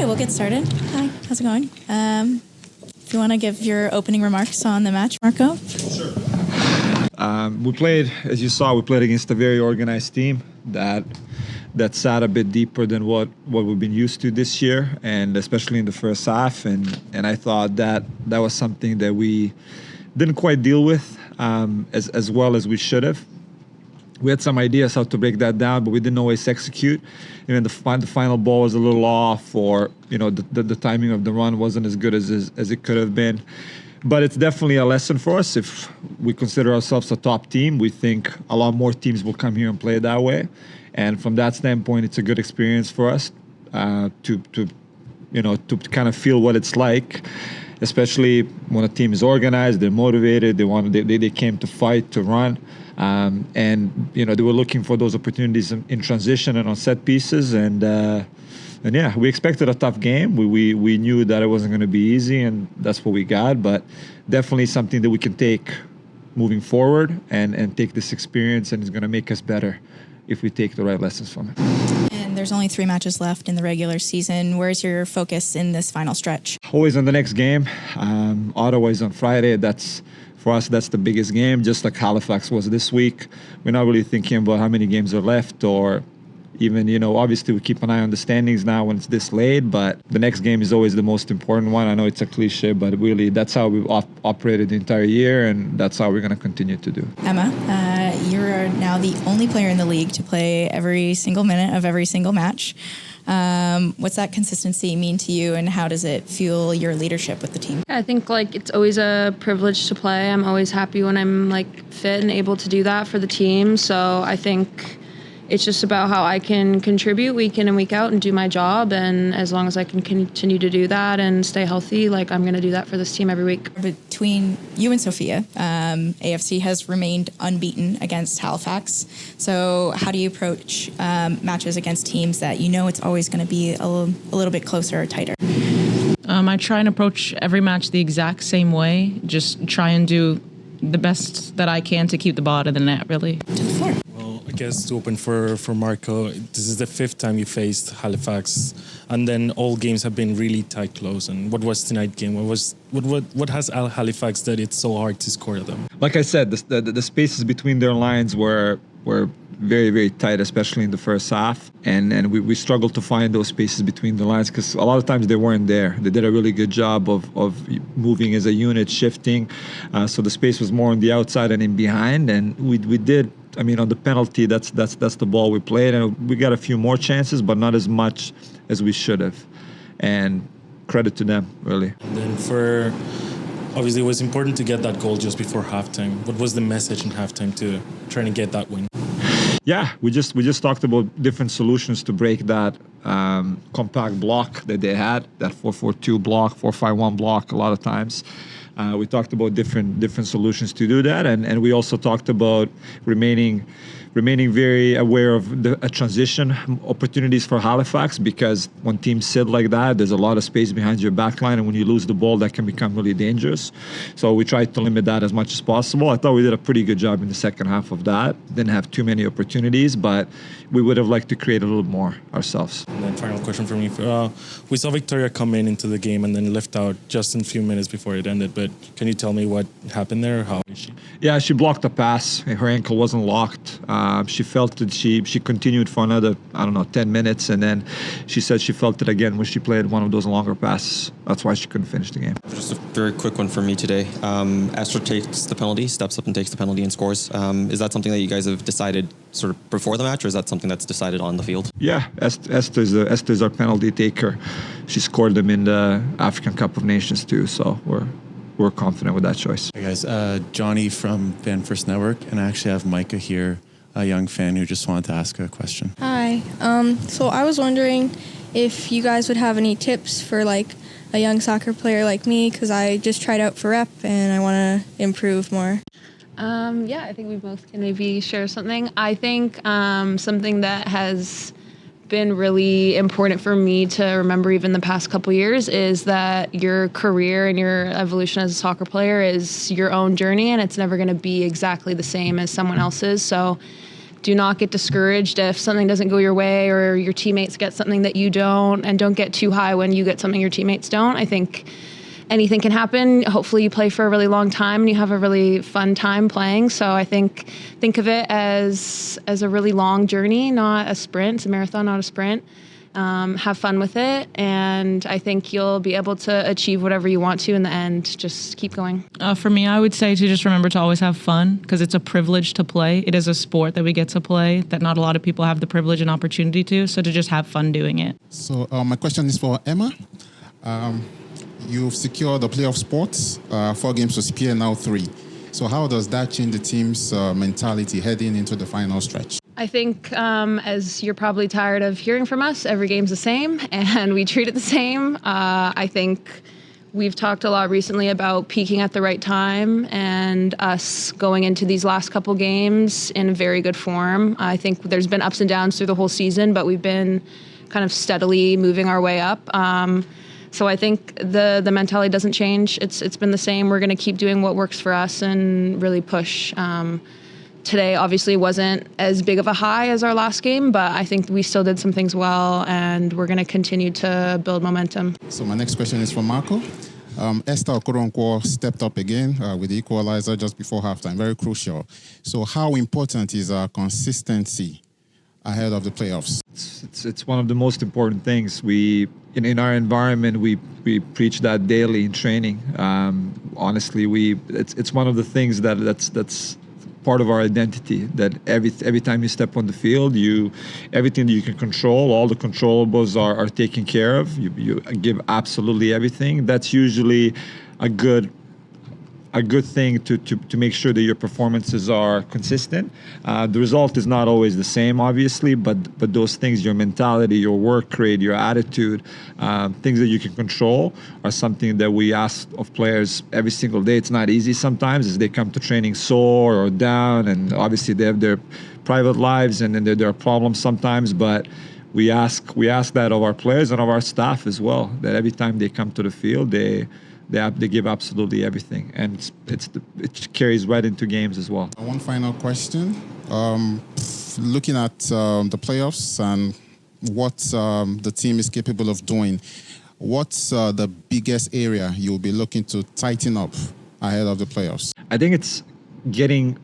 we'll get started. Hi, how's it going? If you want to give your opening remarks on the match, Marco. Sure. We played, as you saw, we played against a very organized team that sat a bit deeper than what we've been used to this year, and especially in the first half. And I thought that was something that we didn't quite deal with as well as we should have. We had some ideas how to break that down, but we didn't always execute. Even the final ball was a little off, or the timing of the run wasn't as good as it could have been. But it's definitely a lesson for us. If we consider ourselves a top team, we think a lot more teams will come here and play that way. And from that standpoint, it's a good experience for us to kind of feel what it's like, especially when a team is organized, they're motivated, they came to fight, to run. And they were looking for those opportunities in transition and on set pieces, and yeah, we expected a tough game. We knew that it wasn't going to be easy, and that's what we got. But definitely something that we can take moving forward and take this experience, and it's going to make us better if we take the right lessons from it. And there's only 3 matches left in the regular season. Where's your focus in this final stretch? Always on the next game. Ottawa is on Friday. For us, that's the biggest game, just like Halifax was this week. We're not really thinking about how many games are left, or even, obviously we keep an eye on the standings now when it's this late, but the next game is always the most important one. I know it's a cliche, but really that's how we've operated the entire year, and that's how we're going to continue to do. Emma, you're now the only player in the league to play every single minute of every single match. What's that consistency mean to you, and how does it fuel your leadership with the team? I think it's always a privilege to play. I'm always happy when I'm fit and able to do that for the team. So I think it's just about how I can contribute week in and week out and do my job. And as long as I can continue to do that and stay healthy, I'm going to do that for this team every week. Between you and Sophia, AFC has remained unbeaten against Halifax. So how do you approach matches against teams that it's always going to be a little bit closer or tighter? I try and approach every match the exact same way. Just try and do the best that I can to keep the ball out of the net, really. To the floor. I guess to open for Marco, this is the 5th time you faced Halifax, and then all games have been really tight close. And what was tonight's game? What has Halifax that it's so hard to score them? Like I said, the spaces between their lines were very, very tight, especially in the first half, and we struggled to find those spaces between the lines because a lot of times they weren't there. They did a really good job of moving as a unit, shifting, so the space was more on the outside and in behind, and we did. I mean, on the penalty, that's the ball we played, and we got a few more chances, but not as much as we should have. And credit to them, really. And then obviously, it was important to get that goal just before halftime. What was the message in halftime to trying to get that win? Yeah, we just talked about different solutions to break that compact block that they had, that 4-4-2 block, 4-5-1 block. A lot of times. We talked about different solutions to do that, and we also talked about remaining very aware of the transition opportunities for Halifax, because when teams sit like that, there's a lot of space behind your back line, and when you lose the ball, that can become really dangerous. So we tried to limit that as much as possible. I thought we did a pretty good job in the second half of that. Didn't have too many opportunities, but we would have liked to create a little more ourselves. And then final question for me. We saw Victoria come into the game and then left out just in a few minutes before it ended, but can you tell me what happened there? How is she? Yeah, she blocked a pass. Her ankle wasn't locked. She felt it. She continued for another, 10 minutes, and then she said she felt it again when she played one of those longer passes. That's why she couldn't finish the game. Just a very quick one for me today. Esther takes the penalty, steps up and takes the penalty and scores. Is that something that you guys have decided sort of before the match, or is that something that's decided on the field? Yeah, Esther's our penalty taker. She scored them in the African Cup of Nations too, so we're confident with that choice. Hey guys, Johnny from Fan First Network, and I actually have Micah here, a young fan who just wanted to ask a question. Hi. So I was wondering if you guys would have any tips for a young soccer player like me, because I just tried out for rep and I want to improve more. Yeah, I think we both can maybe share something. I think something that has been really important for me to remember even the past couple years is that your career and your evolution as a soccer player is your own journey, and it's never going to be exactly the same as someone else's. So do not get discouraged if something doesn't go your way or your teammates get something that you don't, and don't get too high when you get something your teammates don't. I think anything can happen. Hopefully you play for a really long time and you have a really fun time playing. So I think of it as a really long journey, not a sprint. It's a marathon, not a sprint. Have fun with it, and I think you'll be able to achieve whatever you want to in the end. Just keep going. For me, I would say to just remember to always have fun, because it's a privilege to play. It is a sport that we get to play that not a lot of people have the privilege and opportunity to, so to just have fun doing it. So my question is for Emma. You've secured the playoff spots, 4 games to spare, now 3. So how does that change the team's mentality heading into the final stretch? I think, as you're probably tired of hearing from us, every game's the same, and we treat it the same. I think we've talked a lot recently about peaking at the right time and us going into these last couple games in very good form. I think there's been ups and downs through the whole season, but we've been kind of steadily moving our way up. So I think the mentality doesn't change. It's been the same. We're going to keep doing what works for us and really push. Today obviously wasn't as big of a high as our last game, but I think we still did some things well, and we're going to continue to build momentum. So my next question is for Marco. Esther Okoronkwo stepped up again with the equalizer just before halftime. Very crucial. So how important is consistency ahead of the playoffs? It's one of the most important things. In our environment, we preach that daily in training. Honestly, it's one of the things that's part of our identity, that every time you step on the field, everything that you can control, all the controllables are taken care of. You give absolutely everything. That's usually a good thing to make sure that your performances are consistent. The result is not always the same, obviously, but those things, your mentality, your work rate, your attitude, things that you can control are something that we ask of players every single day. It's not easy sometimes as they come to training sore or down, and obviously they have their private lives and then there are problems sometimes, but we ask that of our players and of our staff as well, that every time they come to the field, they give absolutely everything, and it carries right into games as well. One final question. Looking at the playoffs and what the team is capable of doing, what's the biggest area you'll be looking to tighten up ahead of the playoffs? I think it's getting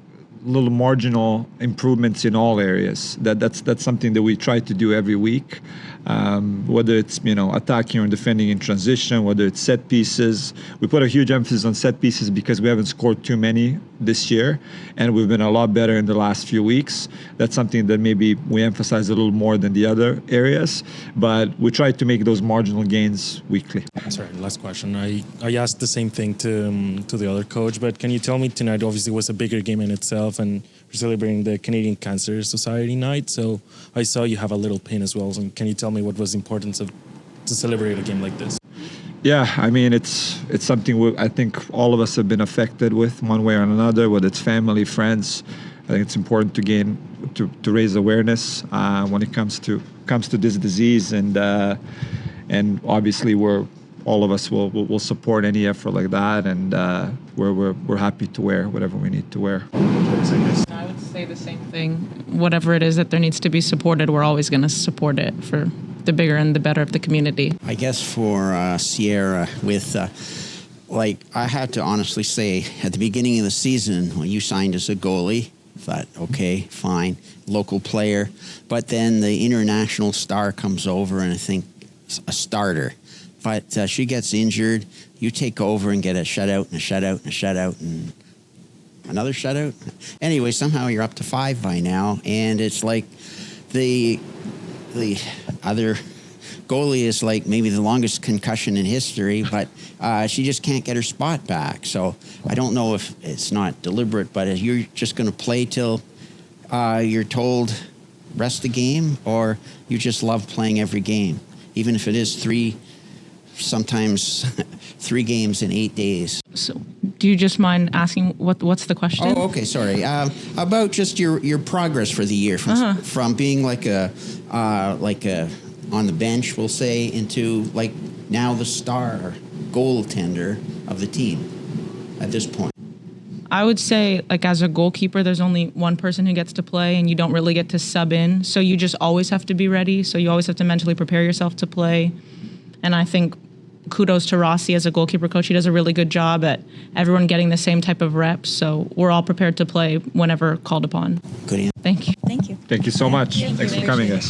little marginal improvements in all areas. That's something that we try to do every week. Whether it's attacking or defending in transition, whether it's set pieces. We put a huge emphasis on set pieces because we haven't scored too many this year, and we've been a lot better in the last few weeks. That's something that maybe we emphasize a little more than the other areas, but we try to make those marginal gains weekly. Sorry, last question. I asked the same thing to the other coach, but can you tell me, tonight obviously was a bigger game in itself, and we're celebrating the Canadian Cancer Society night, so I saw you have a little pin as well. So can you tell me what was the importance to celebrate a game like this? Yeah, I mean, it's something I think all of us have been affected with one way or another, whether it's family, friends. I think it's important to raise awareness when it comes to this disease, and obviously all of us will support any effort like that, and we're happy to wear whatever we need to wear. I would say the same thing. Whatever it is that there needs to be supported, we're always going to support it for the bigger and the better of the community. I guess for Sierra, with I have to honestly say, at the beginning of the season, when you signed as a goalie, thought, okay, fine, local player. But then the international star comes over, and I think a starter. But she gets injured, you take over and get a shutout and a shutout and a shutout and another shutout. Anyway, somehow you're up to 5 by now, and it's like the other goalie is like maybe the longest concussion in history, but she just can't get her spot back. So I don't know if it's not deliberate, but you're just going to play till you're told rest the game, or you just love playing every game, even if it is sometimes 3 games in 8 days. So, do you just mind asking what's the question? Oh, okay, sorry. About just your progress for the year, from being like a on the bench, we'll say, into like now the star goaltender of the team at this point. I would say, like, as a goalkeeper, there's only one person who gets to play, and you don't really get to sub in. So you just always have to be ready. So you always have to mentally prepare yourself to play. And I think kudos to Rossi as a goalkeeper coach. He does a really good job at everyone getting the same type of reps. So we're all prepared to play whenever called upon. Good answer. Thank you. Thank you. Thank you so much. Thank you. Thanks for coming, guys.